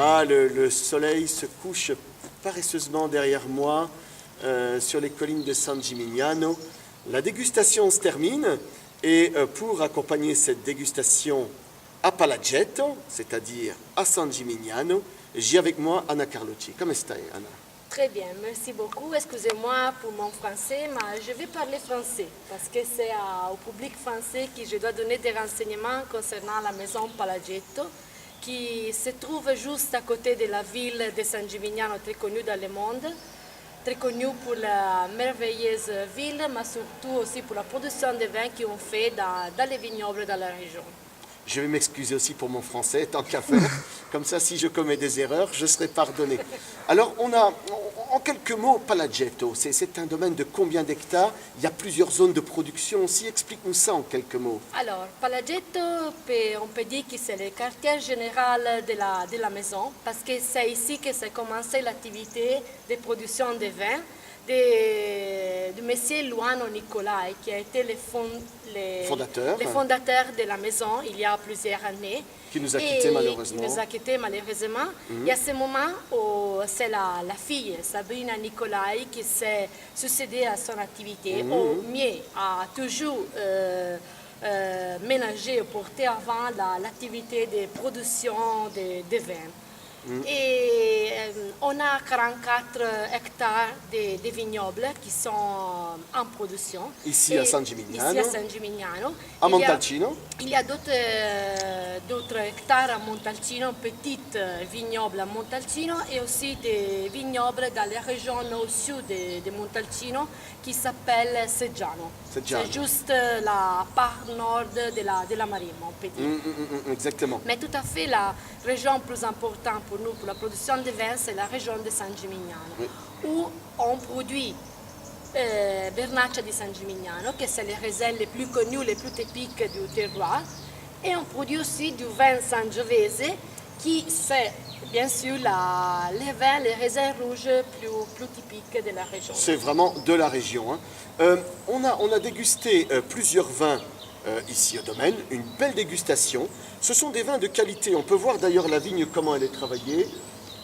Ah, le soleil se couche paresseusement derrière moi sur les collines de San Gimignano. La dégustation se termine et pour accompagner cette dégustation à Palaggetto, c'est-à-dire à San Gimignano, j'ai avec moi Anna Carlucci. Comment stai, Anna? Très bien, merci beaucoup. Excusez-moi pour mon français, mais je vais parler français parce que c'est au public français que je dois donner des renseignements concernant la maison Palaggetto qui se trouve juste à côté de la ville de San Gimignano, très connue dans le monde, très connue pour la merveilleuse ville, mais surtout aussi pour la production de vins qu'on fait dans les vignobles dans la région. Je vais m'excuser aussi pour mon français, tant qu'à faire. Comme ça, si je commets des erreurs, je serai pardonné. Alors, on a, en quelques mots, Palaggetto. C'est un domaine de combien d'hectares? Il y a plusieurs zones de production aussi. Explique-nous ça en quelques mots. Alors, Palaggetto, on peut dire que c'est le quartier général de la maison, parce que c'est ici que s'est commencé l'activité de production de vin de monsieur Luano Nicolai, qui a été le fondateur de la maison il y a plusieurs années. Qui nous a quittés malheureusement. Qui nous a quittés malheureusement. Et à ce moment, c'est la fille, Sabrina Nicolai, qui s'est succédée à son activité, ou mieux, a toujours ménagé ou porté avant l'activité de production de vin. Et on a 44 hectares de vignobles qui sont en production. Ici à San Gimignano. Ici à San Gimignano. À Montalcino. Il y a d'autres hectares à Montalcino, un petit vignoble à Montalcino et aussi des vignobles dans la région au sud de Montalcino qui s'appelle Seggiano. C'est juste la part nord de la Maremma, on peut dire. Exactement. Mais tout à fait la région plus importante pour nous, pour la production de vin, c'est la région de San Gimignano, où on produit Vernaccia di San Gimignano, que c'est les raisins les plus connus, les plus typiques du terroir, et on produit aussi du vin sangiovese, qui c'est bien sûr les vins, les raisins rouges plus typiques de la région. C'est vraiment de la région. Hein. On a dégusté plusieurs vins ici au domaine, une belle dégustation. Ce sont des vins de qualité. On peut voir d'ailleurs la vigne, comment elle est travaillée.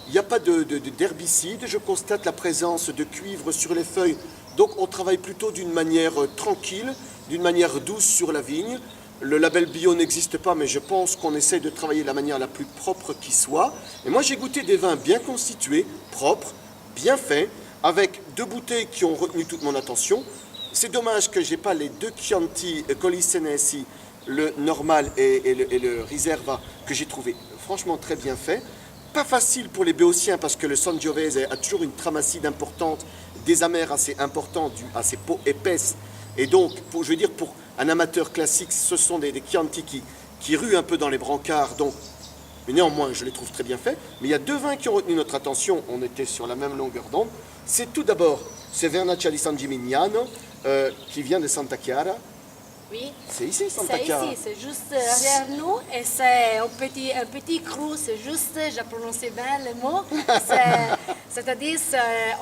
Il n'y a pas d'herbicide. Je constate la présence de cuivre sur les feuilles. Donc on travaille plutôt d'une manière tranquille, d'une manière douce sur la vigne. Le label bio n'existe pas, mais je pense qu'on essaie de travailler de la manière la plus propre qui soit. Et moi j'ai goûté des vins bien constitués, propres, bien faits, avec 2 bouteilles qui ont retenu toute mon attention. C'est dommage que je n'ai pas les 2 Chianti Colli Senesi, le normal et le Riserva, que j'ai trouvé franchement très bien fait. Pas facile pour les béotiens parce que le Sangiovese a toujours une trame acide importante, des amers assez importants, à ses peaux épaisses. Et donc, je veux dire, pour un amateur classique, ce sont des Chianti qui ruent un peu dans les brancards. Donc, mais néanmoins, je les trouve très bien faits. Mais il y a 2 vins qui ont retenu notre attention. On était sur la même longueur d'onde. C'est tout d'abord ce Vernaccia di San Gimignano qui vient de Santa Chiara. Oui, c'est ici Santa Chiara. C'est ici, c'est juste derrière nous et c'est un petit cru, c'est juste, j'ai prononcé bien le mot, c'est-à-dire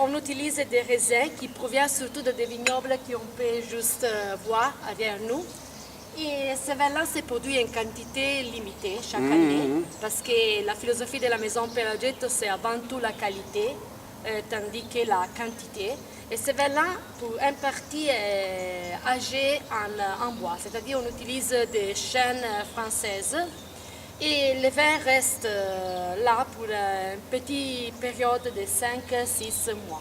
on utilise des raisins qui proviennent surtout de des vignobles qu'on peut juste voir derrière nous. Et ce vin-là se produit en quantité limitée chaque année parce que la philosophie de la maison Palaggetto c'est avant tout la qualité tandis que la quantité. Et ce vin-là, pour une partie, est âgé en bois, c'est-à-dire on utilise des chênes françaises et le vin reste là pour une petite période de 5-6 mois.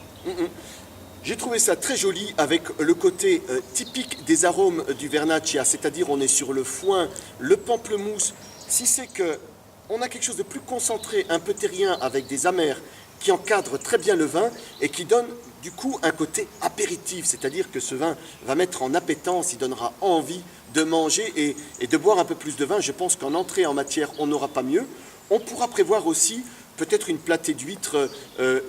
J'ai trouvé ça très joli avec le côté typique des arômes du Vernaccia, c'est-à-dire on est sur le foin, le pamplemousse. Si c'est qu'on a quelque chose de plus concentré, un peu terrien avec des amers qui encadrent très bien le vin et qui donne du coup un côté apéritif, c'est-à-dire que ce vin va mettre en appétence, il donnera envie de manger et de boire un peu plus de vin. Je pense qu'en entrée en matière, on n'aura pas mieux. On pourra prévoir aussi peut-être une platée d'huîtres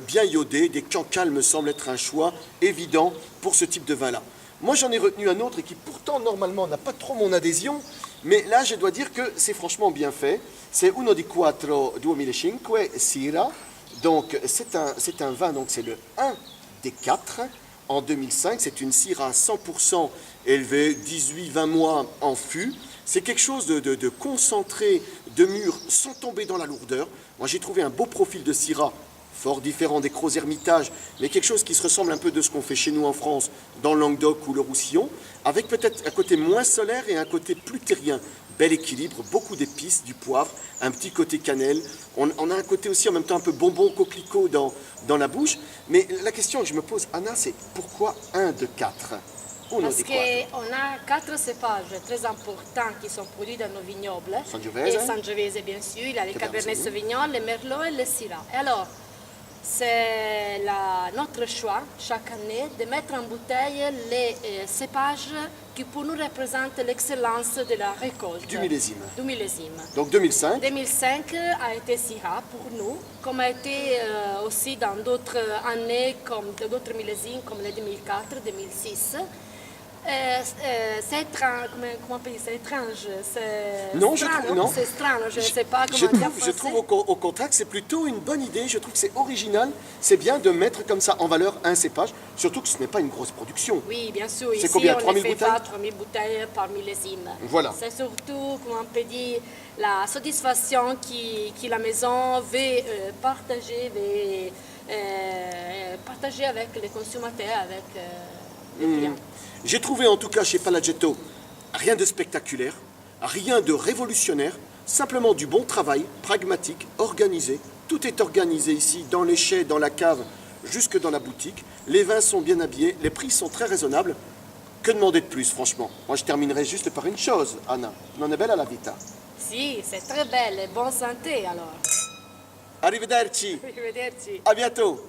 bien iodée. Des cancales me semble être un choix évident pour ce type de vin-là. Moi, j'en ai retenu un autre et qui pourtant, normalement, n'a pas trop mon adhésion. Mais là, je dois dire que c'est franchement bien fait. C'est Uno di Quattro 2005, Syrah. Donc c'est un vin, donc c'est le 1 des 4. En 2005, c'est une Syrah 100% élevée, 18-20 mois en fût. C'est quelque chose de concentré, de mûr, sans tomber dans la lourdeur. Moi, j'ai trouvé un beau profil de Syrah, fort différent des Gros Hermitage, mais quelque chose qui se ressemble un peu de ce qu'on fait chez nous en France, dans le Languedoc ou le Roussillon, avec peut-être un côté moins solaire et un côté plus terrien. Bel équilibre, beaucoup d'épices, du poivre, un petit côté cannelle. On a un côté aussi en même temps un peu bonbon coquelicot dans la bouche. Mais la question que je me pose, Anna, c'est pourquoi 1 de 4? Parce qu'on a 4 cépages très importants qui sont produits dans nos vignobles. Sangiovese. Et Sangiovese, bien sûr. Il y a les Cabernet Sauvignon, les Merlot et les Syrah. Et alors, c'est notre choix, chaque année, de mettre en bouteille les cépages qui pour nous représentent l'excellence de la récolte. Du millésime. Du millésime. Donc 2005. 2005 a été Syrah pour nous, comme a été aussi dans d'autres années, comme d'autres millésimes, comme les 2004, 2006. C'est étrange, comment on peut dire, c'est étrange, c'est Non, je strano, trouve, non. c'est strano, je ne sais pas comment dire en Je trouve français. au contraire que c'est plutôt une bonne idée. Je trouve que c'est original. C'est bien de mettre comme ça en valeur un cépage, surtout que ce n'est pas une grosse production. Oui, bien sûr. C'est Ici, combien, on 3000 ne fait bouteilles pas 3000 bouteilles par millésime. Voilà. C'est surtout, comment on peut dire, la satisfaction qui la maison veut partager avec les consommateurs, avec les clients. J'ai trouvé en tout cas chez Palaggetto rien de spectaculaire, rien de révolutionnaire, simplement du bon travail, pragmatique, organisé. Tout est organisé ici, dans les chais, dans la cave, jusque dans la boutique. Les vins sont bien habillés, les prix sont très raisonnables. Que demander de plus, franchement? Moi, je terminerai juste par une chose, Anna. Non è bella la vita. Si, c'est très belle et bonne santé alors. Arrivederci, Arrivederci. à bientôt.